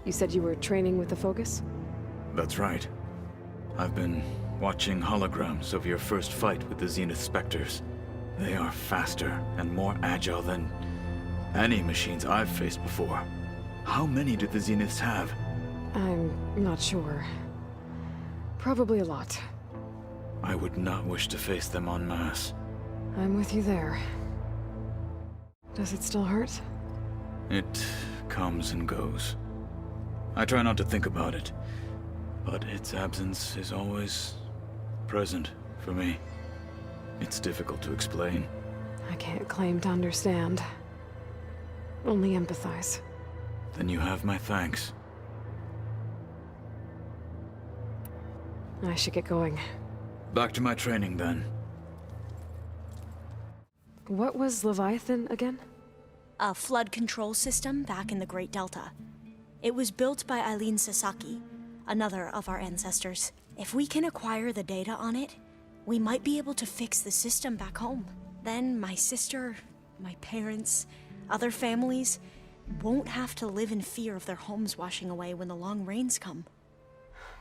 You said you were training with the Focus? That's right. I've been watching holograms of your first fight with the Zenith Spectres. They are faster and more agile than any machines I've faced before. How many do the Zeniths have? I'm not sure. Probably a lot. I would not wish to face them en masse. I'm with you there. Does it still hurt? It comes and goes. I try not to think about it, but its absence is always present for me. It's difficult to explain. I can't claim to understand. Only empathize. Then you have my thanks. I should get going. Back to my training, then. What was Leviathan again? A flood control system back in the Great Delta. It was built by Eileen Sasaki, another of our ancestors. If we can acquire the data on it, we might be able to fix the system back home. Then my sister, my parents, other families won't have to live in fear of their homes washing away when the long rains come.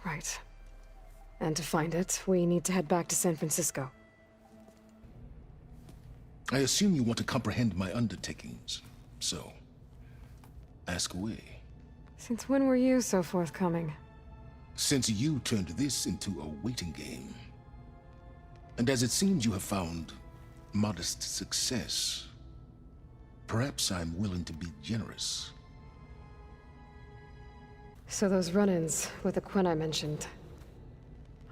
Right. And to find it, we need to head back to San Francisco. I assume you want to comprehend my undertakings, so ask away. Since when were you so forthcoming? Since you turned this into a waiting game. And as it seems you have found modest success, perhaps I'm willing to be generous. So those run-ins with the Quen I mentioned.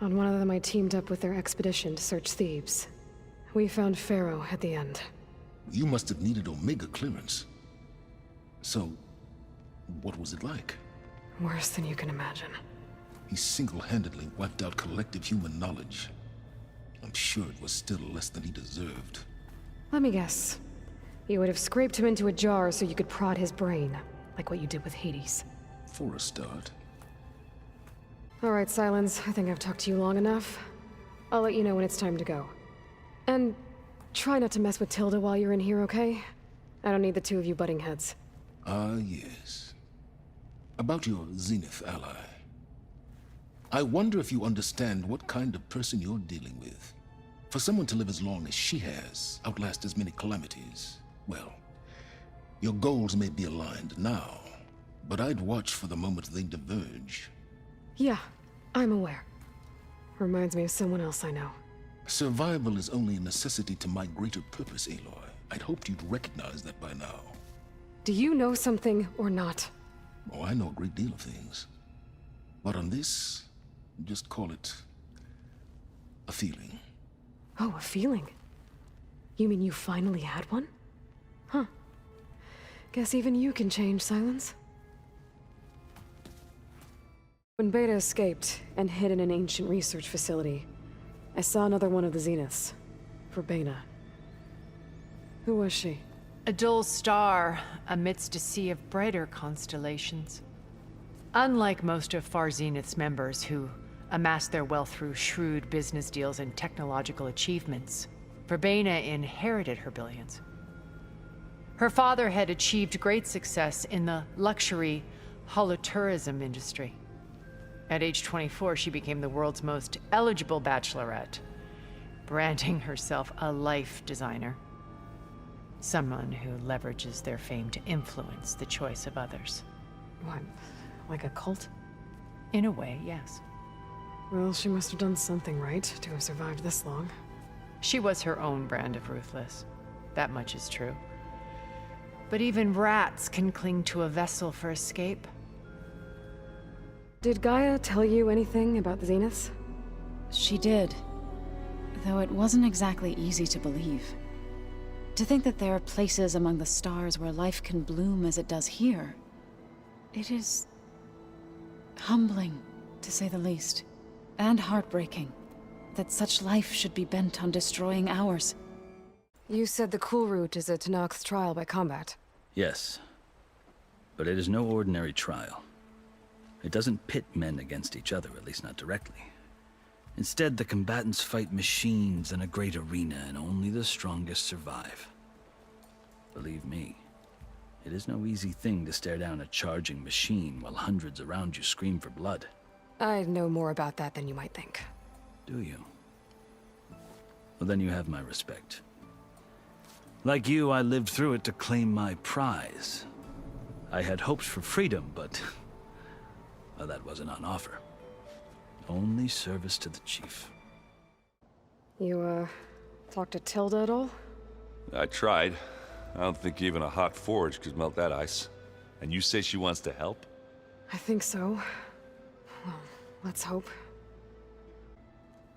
On one of them I teamed up with their expedition to search Thebes. We found Pharaoh at the end. You must have needed Omega clearance. So, what was it like? Worse than you can imagine. He single-handedly wiped out collective human knowledge. I'm sure it was still less than he deserved. Let me guess. You would have scraped him into a jar so you could prod his brain, like what you did with Hades. For a start. Alright, Silence. I think I've talked to you long enough. I'll let you know when it's time to go. And try not to mess with Tilda while you're in here, okay? I don't need the two of you butting heads. Ah, yes. About your Zenith ally. I wonder if you understand what kind of person you're dealing with. For someone to live as long as she has, outlast as many calamities, well, your goals may be aligned now, but I'd watch for the moment they diverge. Yeah, I'm aware. Reminds me of someone else I know. Survival is only a necessity to my greater purpose, Aloy. I'd hoped you'd recognize that by now. Do you know something or not? Oh, I know a great deal of things. But on this, just call it a feeling. Oh, a feeling? You mean you finally had one? Huh. Guess even you can change, Silence. When Beta escaped and hid in an ancient research facility, I saw another one of the Zeniths. Verbena. Who was she? A dull star amidst a sea of brighter constellations. Unlike most of Far Zenith's members who amassed their wealth through shrewd business deals and technological achievements, Verbena inherited her billions. Her father had achieved great success in the luxury holotourism industry. At age 24, she became the world's most eligible bachelorette, branding herself a life designer. Someone who leverages their fame to influence the choice of others. What, like a cult? In a way, yes. Well, she must have done something right to have survived this long. She was her own brand of ruthless. That much is true. But even rats can cling to a vessel for escape. Did Gaia tell you anything about the Zeniths? She did. Though it wasn't exactly easy to believe. To think that there are places among the stars where life can bloom as it does here. It is humbling, to say the least. And heartbreaking. That such life should be bent on destroying ours. You said the cool route is a Tenakth's trial by combat. Yes. But it is no ordinary trial. It doesn't pit men against each other, at least not directly. Instead, the combatants fight machines in a great arena, and only the strongest survive. Believe me, It is no easy thing to stare down a charging machine while hundreds around you scream for blood. I know more about that than you might think. Do you? Well, then you have my respect. Like you, I lived through it to claim my prize. I had hopes for freedom, but well, that wasn't on offer. Only service to the chief. You, talked to Tilda at all? I tried. I don't think even a hot forge could melt that ice. And you say she wants to help? I think so. Well, let's hope.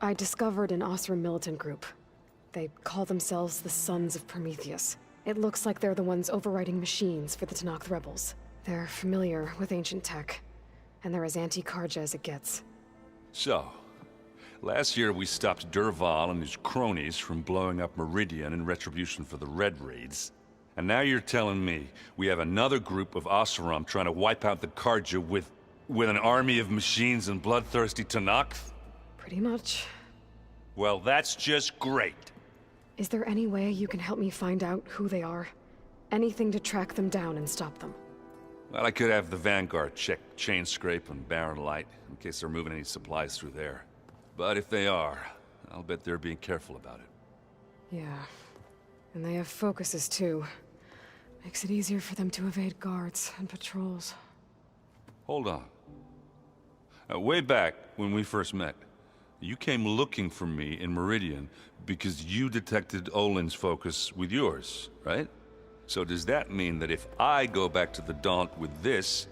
I discovered an Osram militant group. They call themselves the Sons of Prometheus. It looks like they're the ones overriding machines for the Tenakth rebels. They're familiar with ancient tech, and they're as anti-Karja as it gets. So, last year we stopped Durval and his cronies from blowing up Meridian in retribution for the Red Raids. And now you're telling me we have another group of Oseram trying to wipe out the Karja with an army of machines and bloodthirsty Tenakth? Pretty much. Well, that's just great. Is there any way you can help me find out who they are? Anything to track them down and stop them. Well, I could have the Vanguard check Chainscrape and Barren Light, in case they're moving any supplies through there. But if they are, I'll bet they're being careful about it. Yeah. And they have focuses too. Makes it easier for them to evade guards and patrols. Hold on. Way back when we first met, you came looking for me in Meridian because you detected Olin's focus with yours, right? So does that mean that if I go back to the Daunt with this...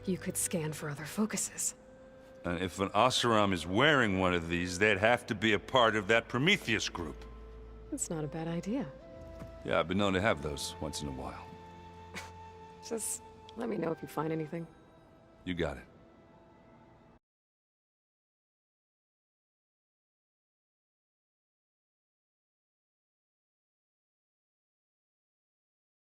You could scan for other focuses. And if an Oseram is wearing one of these, they'd have to be a part of that Prometheus group. That's not a bad idea. Yeah, I've been known to have those once in a while. Just let me know if you find anything. You got it.